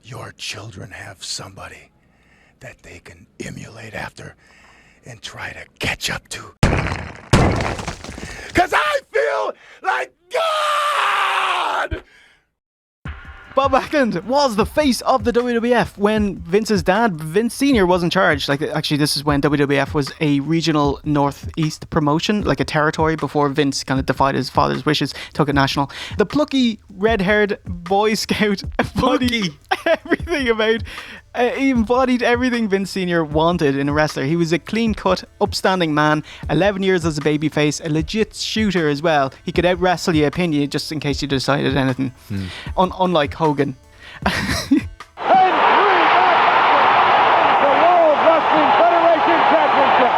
your children have somebody that they can emulate after and try to catch up to. 'Cause I feel like God! Bob Backlund was the face of the WWF when Vince's dad, Vince Sr., was in charge. Like, actually, this is when WWF was a regional Northeast promotion, like a territory, before Vince kind of defied his father's wishes, took it national. The plucky, red-haired Boy Scout embodied everything about... he embodied everything Vince Sr. wanted in a wrestler. He was a clean-cut, upstanding man, 11 years as a babyface, a legit shooter as well. He could out-wrestle you, pin you, just in case you decided anything. Unlike Hogan. And 3 back the World Wrestling Federation Championship.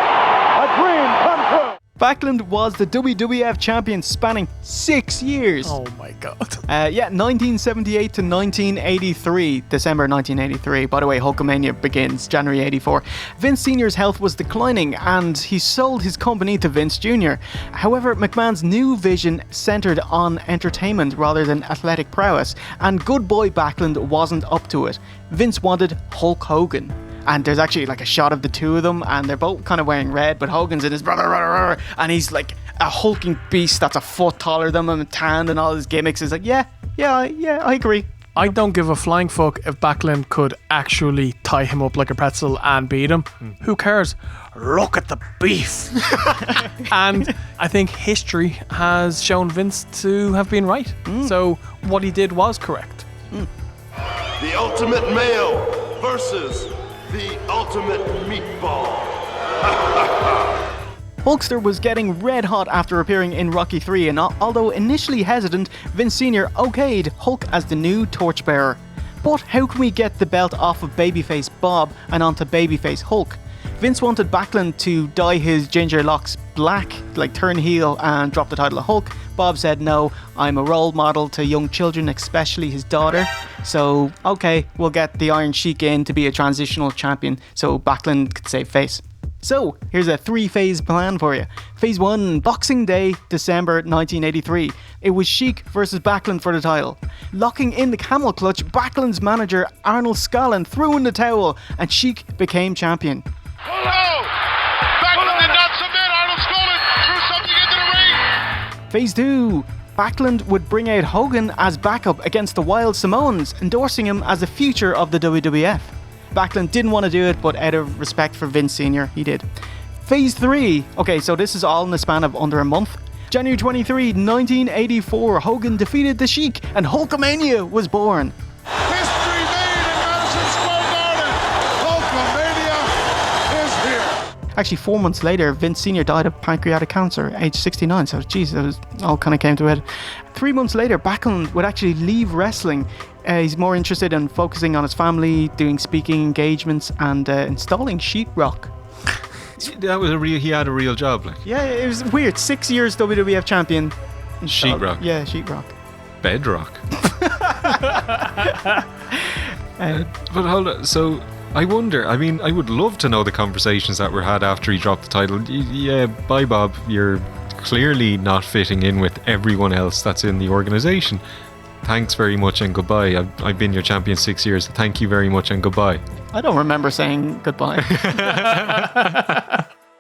A dream come true. Backlund was the WWF champion spanning 6 years. Oh my God. 1978 to 1983, December 1983. By the way, Hulkamania begins January 84. Vince Sr.'s health was declining and he sold his company to Vince Jr. However, McMahon's new vision centered on entertainment rather than athletic prowess, and good boy Backlund wasn't up to it. Vince wanted Hulk Hogan. And there's actually like a shot of the two of them, and they're both kind of wearing red, but Hogan's in his brother, and he's like a hulking beast that's a foot taller than him and tanned, and all his gimmicks. Is like, yeah, I agree. I don't give a flying fuck if Backlund could actually tie him up like a pretzel and beat him. Who cares? Look at the beef. And I think history has shown Vince to have been right. So what he did was correct. The ultimate male versus the ultimate meatball. Hulkster was getting red hot after appearing in Rocky III, and although initially hesitant, Vince Sr. okayed Hulk as the new torchbearer. But how can we get the belt off of babyface Bob and onto babyface Hulk? Vince wanted Backlund to dye his ginger locks black, like turn heel and drop the title of Hulk. Bob said, no, I'm a role model to young children, especially his daughter. So, okay, we'll get the Iron Sheik in to be a transitional champion so Backlund could save face. So, here's a 3-phase plan for you. Phase 1, Boxing Day, December 1983. It was Sheik versus Backlund for the title. Locking in the camel clutch, Backlund's manager Arnold Skaaland threw in the towel and Sheik became champion. Oh! Backlund did not submit. Arnold Skaaland threw something into the ring. Phase 2. Backlund would bring out Hogan as backup against the Wild Samoans, endorsing him as the future of the WWF. Backlund didn't want to do it, but out of respect for Vince Sr., he did. Phase 3. Okay, so this is all in the span of under a month. January 23, 1984, Hogan defeated the Sheik and Hulkamania was born. History made in Madison Square Garden. Hulkamania is here. Actually, 4 months later, Vince Sr. died of pancreatic cancer, age 69. So, geez, it was all kind of came to it. 3 months later, Backlund would actually leave wrestling. He's more interested in focusing on his family, doing speaking engagements, and installing sheetrock. That was he had a real job, like. Yeah, it was weird. 6 years WWF champion. Sheetrock. Yeah, sheetrock. Bedrock. But hold on, so I wonder, I mean, I would love to know the conversations that were had after he dropped the title. Yeah, bye Bob, you're clearly not fitting in with everyone else that's in the organisation. Thanks very much and goodbye. I've been your champion 6 years. Thank you very much and goodbye. I don't remember saying goodbye.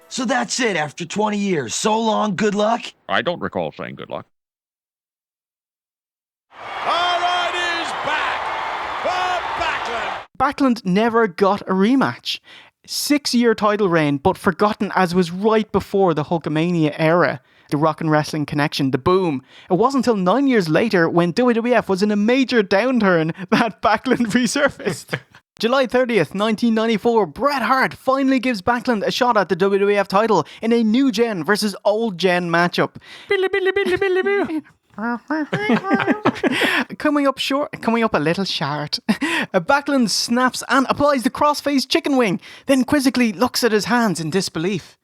So that's it after 20 years. So long, good luck. I don't recall saying good luck. All right, he's back. Bob Backlund. Backlund never got a rematch. 6-year title reign, but forgotten as was right before the Hulkamania era. The Rock and Wrestling connection, the boom. It wasn't until 9 years later, when WWF was in a major downturn, that Backlund resurfaced. July 30th, 1994, Bret Hart finally gives Backlund a shot at the WWF title in a new gen versus old gen matchup. Billy, Billy, Billy, Billy, Billy. coming up a little short. Backlund snaps and applies the crossface chicken wing, then quizzically looks at his hands in disbelief.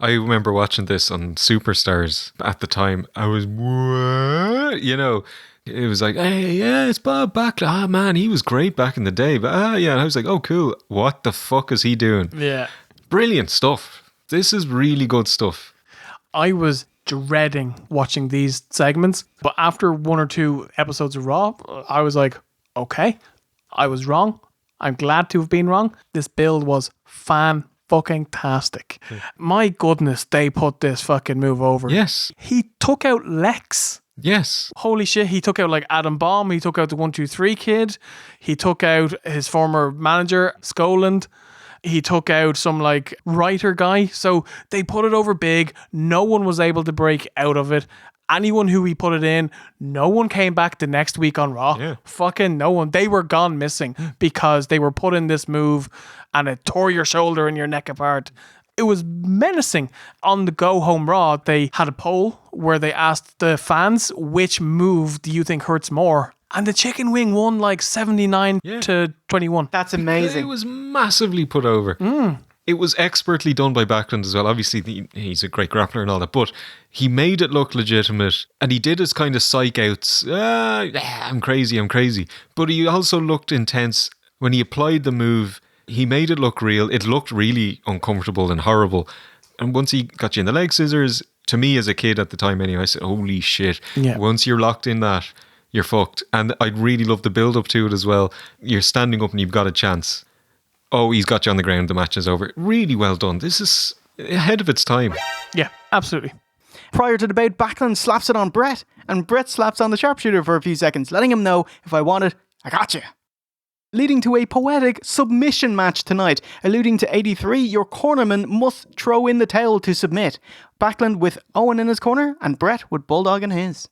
I remember watching this on Superstars at the time. I was, what? You know, it was like, hey, yeah, it's Bob Backlund. Ah, man, he was great back in the day. But yeah, and I was like, oh, cool. What the fuck is he doing? Yeah. Brilliant stuff. This is really good stuff. I was dreading watching these segments, but after 1 or 2 episodes of Raw, I was like, okay, I was wrong. I'm glad to have been wrong. This build was fan-fucking-tastic. My goodness, they put this fucking move over. Yes. He took out Lex. Yes. Holy shit, he took out like Adam Bomb, he took out the 1-2-3 kid, he took out his former manager, Skoland, he took out some like writer guy. So they put it over big. No one was able to break out of it. Anyone who he put it in, no one came back the next week on Raw. Yeah. Fucking no one. They were gone missing because they were put in this move and it tore your shoulder and your neck apart. It was menacing. On the Go Home Raw, they had a poll where they asked the fans, which move do you think hurts more? And the chicken wing won like 79 to 21. That's amazing. It was massively put over. It was expertly done by Backlund as well. Obviously, he's a great grappler and all that, but he made it look legitimate and he did his kind of psych outs. I'm crazy. But he also looked intense. When he applied the move, he made it look real. It looked really uncomfortable and horrible. And once he got you in the leg scissors, to me as a kid at the time anyway, I said, holy shit. Yeah. Once you're locked in that, you're fucked. And I really love the build up to it as well. You're standing up and you've got a chance. Oh, he's got you on the ground. The match is over. Really well done. This is ahead of its time. Yeah, absolutely. Prior to the bout, Backlund slaps it on Brett, and Brett slaps on the sharpshooter for a few seconds, letting him know, if I want it, I got you. Leading to a poetic submission match tonight. Alluding to 83, your cornerman must throw in the towel to submit. Backlund with Owen in his corner and Brett with Bulldog in his.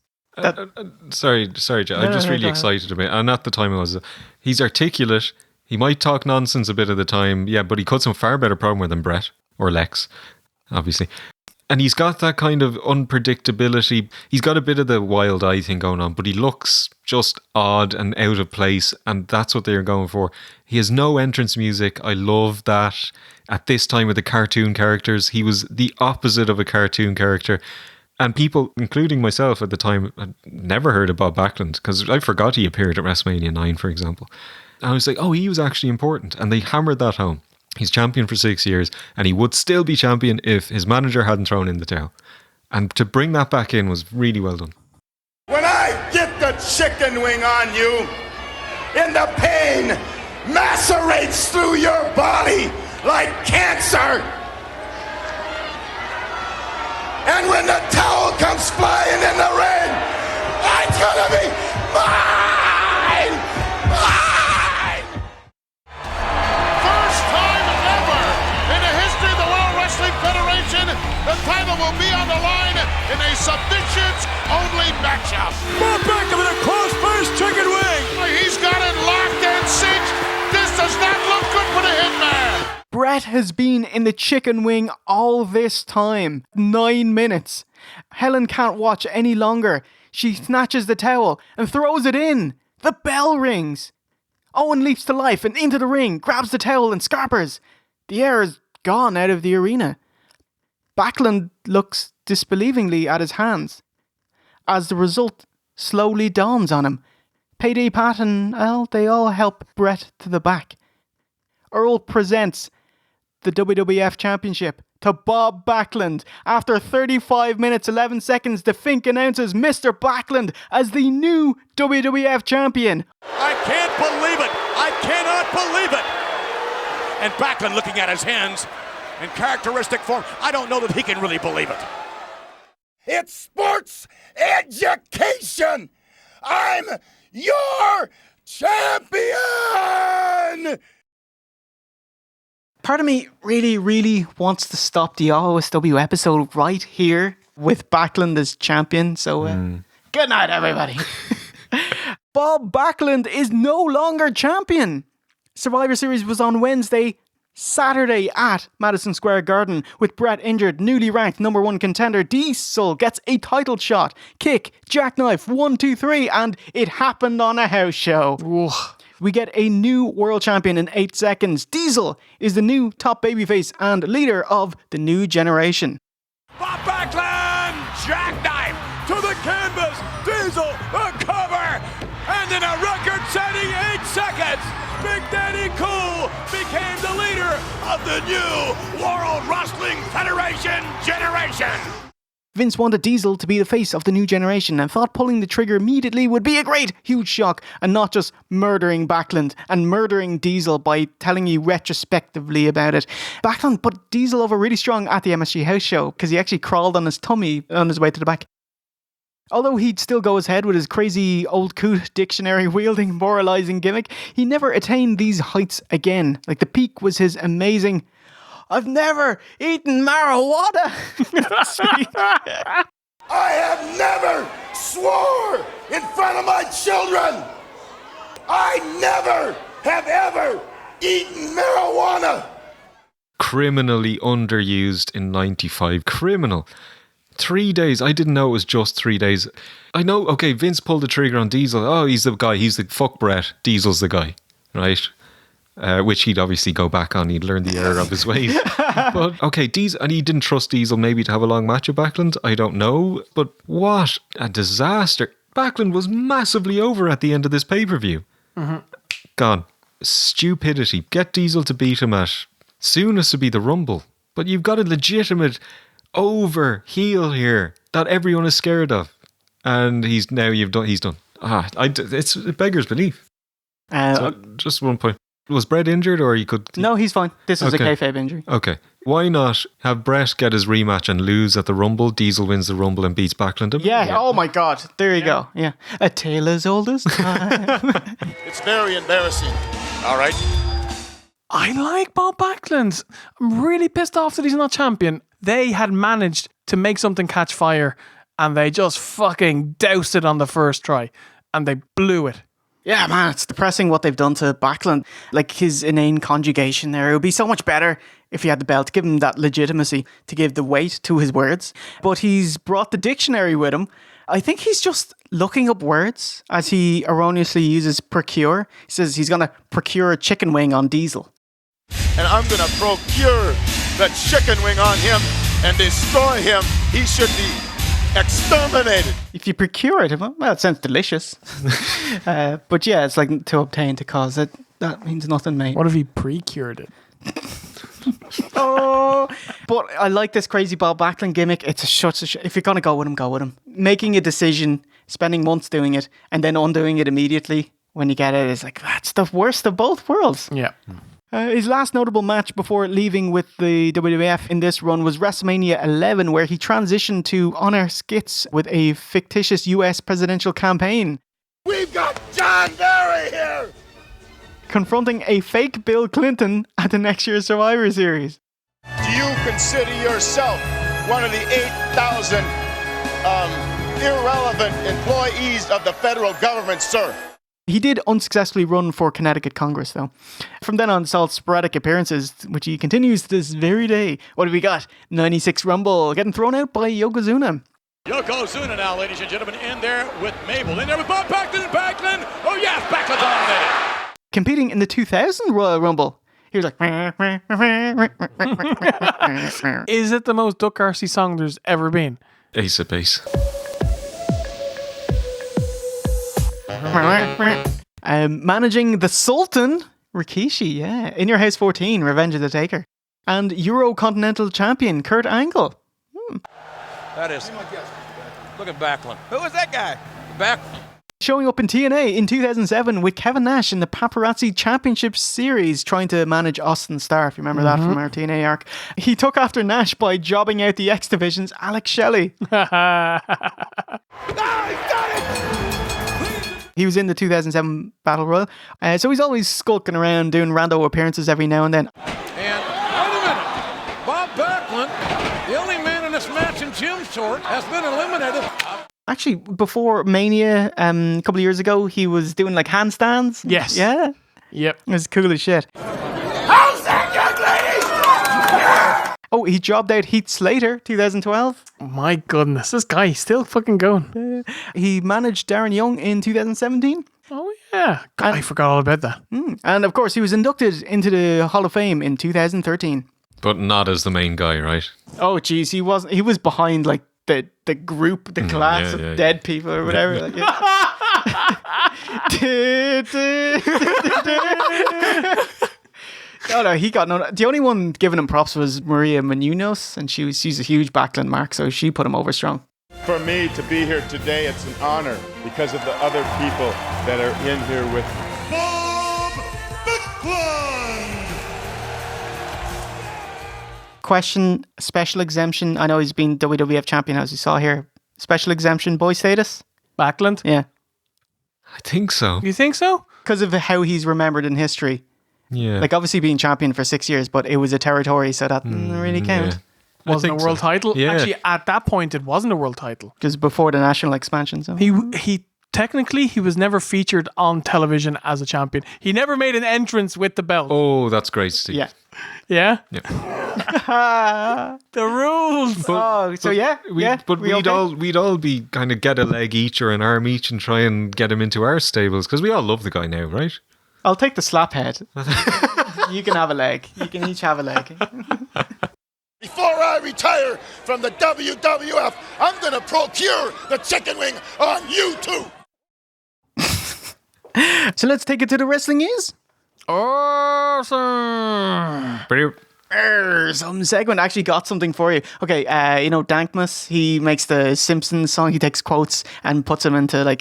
Sorry, Joe. I'm just really excited about it. And at the time I was, he's articulate. He might talk nonsense a bit of the time. Yeah, but he cuts some far better promo than Brett or Lex, obviously. And he's got that kind of unpredictability. He's got a bit of the wild eye thing going on, but he looks just odd and out of place. And that's what they're going for. He has no entrance music. I love that. At this time with the cartoon characters, he was the opposite of a cartoon character. And people, including myself at the time, had never heard of Bob Backlund because I forgot he appeared at WrestleMania 9, for example. And I was like, oh, he was actually important. And they hammered that home. He's champion for 6 years and he would still be champion if his manager hadn't thrown in the towel. And to bring that back in was really well done. When I get the chicken wing on you, and the pain macerates through your body like cancer, and when the towel comes flying in the ring, it's gonna be mine! First time ever in the history of the World Wrestling Federation, the title will be on the line in a submissions-only matchup. Bob Backlund with a cross-face chicken wing. He's got it locked and cinched. This does not look good for the Hitman. Brett has been in the chicken wing all this time. 9 minutes. Helen can't watch any longer. She snatches the towel and throws it in. The bell rings. Owen leaps to life and into the ring, grabs the towel and scarpers. The air is gone out of the arena. Backlund looks disbelievingly at his hands. As the result slowly dawns on him, Payday Pat and Al, they all help Brett to the back. Earl presents the WWF Championship to Bob Backlund. After 35 minutes 11 seconds, the Fink announces Mr. Backlund as the new WWF Champion. I can't believe it. I cannot believe it. And Backlund looking at his hands in characteristic form. I don't know that he can really believe it. It's sports education! I'm your champion! Part of me really wants to stop the OSW episode right here with Backlund as champion. So, good night, everybody. Bob Backlund is no longer champion. Survivor Series was on Wednesday. Saturday at Madison Square Garden, with Brett injured, newly ranked number 1 contender Diesel gets a title shot, kick, jackknife, 1, 2, 3, and it happened on a house show. Ugh. We get a new world champion in 8 seconds. Diesel is the new top babyface and leader of the new generation. Bob Backlund, jackknife to the canvas. Diesel, the cover, and in a record-setting 8 seconds, Big Daddy Cool became the leader of the new World Wrestling Federation generation. Vince wanted Diesel to be the face of the new generation and thought pulling the trigger immediately would be a great, huge shock, and not just murdering Backlund and murdering Diesel by telling you retrospectively about it. Backlund put Diesel over really strong at the MSG house show because he actually crawled on his tummy on his way to the back. Although he'd still go ahead with his crazy old coot dictionary wielding moralizing gimmick, he never attained these heights again. Like the peak was his amazing, "I've never eaten marijuana." I have never swore in front of my children. I never have ever eaten marijuana. Criminally underused in 95. Criminal. 3 days. I didn't know it was just 3 days. I know, okay, Vince pulled the trigger on Diesel. Oh, he's the guy. He's the fuck Bret. Diesel's the guy. Right? Which he'd obviously go back on. He'd learn the error of his ways. But, okay, Diesel, and he didn't trust Diesel maybe to have a long match with Backlund. I don't know. But what a disaster. Backlund was massively over at the end of this pay-per-view. Mm-hmm. Gone. Stupidity. Get Diesel to beat him at soonest to be the Rumble. But you've got a legitimate over heel here that everyone is scared of, and he's done. It beggars belief. So just 1 point. Was Bret injured, or he could? No, he's fine. This is okay. a kayfabe injury. Okay, why not have Bret get his rematch and lose at the Rumble? Diesel wins the Rumble and beats Backlund. Yeah. Oh my God. There you go. Yeah. A tale as old as time. It's very embarrassing. All right. I like Bob Backlund. I'm really pissed off that he's not champion. They had managed to make something catch fire and they just fucking doused it on the first try and they blew it. Yeah, man, it's depressing what they've done to Backlund. Like his inane conjugation there. It would be so much better if he had the belt, to give him that legitimacy, to give the weight to his words. But he's brought the dictionary with him. I think he's just looking up words as he erroneously uses procure. He says he's going to procure a chicken wing on Diesel. And I'm going to procure the chicken wing on him and destroy him. He should be exterminated. If you procure it, well, it sounds delicious. But yeah, it's like to obtain, to cause it. That means nothing, mate. What if he pre-cured it? Oh, but I like this crazy Bob Backlund gimmick. It's if you're gonna go with him, go with him. Making a decision, spending months doing it, and then undoing it immediately when you get it is like, that's the worst of both worlds. Yeah. His last notable match before leaving with the WWF in this run was WrestleMania 11, where he transitioned to honor skits with a fictitious US presidential campaign. We've got John Barry here! Confronting a fake Bill Clinton at the next year's Survivor Series. Do you consider yourself one of the 8,000 irrelevant employees of the federal government, sir? He did unsuccessfully run for Connecticut Congress, though. From then on, saw sporadic appearances, which he continues to this very day. What have we got? 96 Rumble, getting thrown out by Yokozuna. Yokozuna now, ladies and gentlemen, in there with Mabel. In there with Bob Backlund and Backlund. Oh, yes, Backlund's on there. Competing in the 2000 Royal Rumble. He was like... Is it the most Duck Arcee song there's ever been? Ace of Base. Managing the Sultan, Rikishi, yeah. In Your House 14, Revenge of the Taker. And Euro-Continental Champion, Kurt Angle. That is... Look at Backlund. Who is that guy? Backlund. Showing up in TNA in 2007 with Kevin Nash in the Paparazzi Championship Series, trying to manage Austin Starr, if you remember that from our TNA arc. He took after Nash by jobbing out the X Division's Alex Shelley. He was in the 2007 Battle Royal, so he's always skulking around doing rando appearances every now and then. And wait a minute, Bob Backlund, the only man in this match in gym short, has been eliminated. Actually, before Mania, a couple of years ago, he was doing like handstands. Yes. Yeah. Yep. It was cool as shit. How's that, young lady? Oh, he jobbed out Heath Slater, 2012. My goodness, this guy is still fucking going. He managed Darren Young in 2017. Oh, yeah. God, I forgot all about that. And of course, he was inducted into the Hall of Fame in 2013. But not as the main guy, right? Oh, geez, he was behind like the group, the class of dead people or whatever. Like, No, he got no. The only one giving him props was Maria Menounos, and she's a huge Backlund mark, so she put him over strong. For me to be here today, it's an honor because of the other people that are in here with me. Bob Backlund! Question, special exemption. I know he's been WWF champion, as we saw here. Special exemption, boy status? Backlund? Yeah. I think so. You think so? Because of how he's remembered in history. Yeah. Like, obviously being champion for 6 years, but it was a territory, so that didn't really count. Yeah. Wasn't a world title. Yeah. Actually, at that point, it wasn't a world title. Because before the national expansion, so. He technically, he was never featured on television as a champion. He never made an entrance with the belt. Oh, that's great, Steve. Yeah. Yeah? Yeah. The rules. But we'd all be kind of get a leg each or an arm each and try and get him into our stables because we all love the guy now, right? I'll take the slap head. You can have a leg. You can each have a leg. Before I retire from the WWF, I'm going to procure the chicken wing on YouTube. So let's take it to the wrestling news. Awesome. Some segment actually got something for you. Okay, Dankmus, he makes the Simpsons song. He takes quotes and puts them into like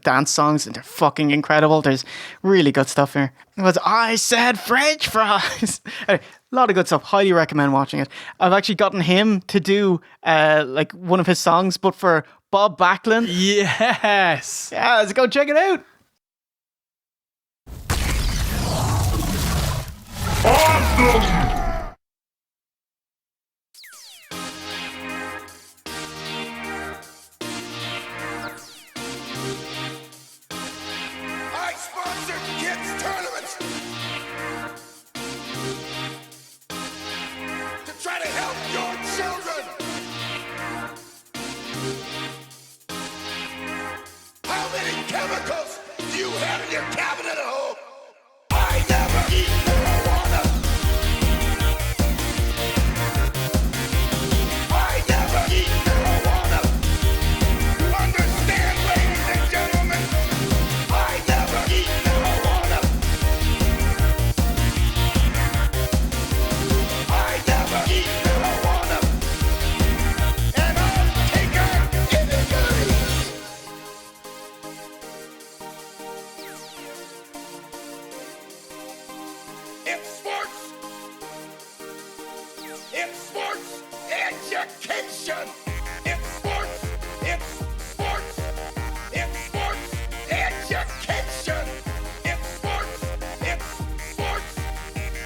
dance songs, and they're fucking incredible. There's really good stuff here. It was I said French fries. A lot of good stuff. Highly recommend watching it. I've actually gotten him to do like one of his songs, but for Bob Backlund. Yes. Yeah, let's go check it out. I sponsor kids tournaments to try to help your children. How many chemicals do you have in your cabinet at home? I never eat marijuana. I never eat marijuana. You understand, ladies and gentlemen? I never eat marijuana. I never eat marijuana. And I'll take on anybody. It's sports. It's sports education. It's sports. It's sports. It's sports education. It's sports. It's sports.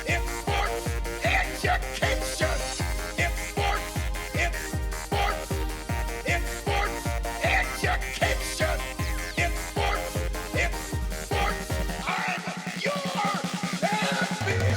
It's sports education. It's sports. It's sports. It's sports education. It's sports. It's sports. I'm your champion.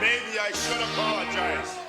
Maybe I should apologize.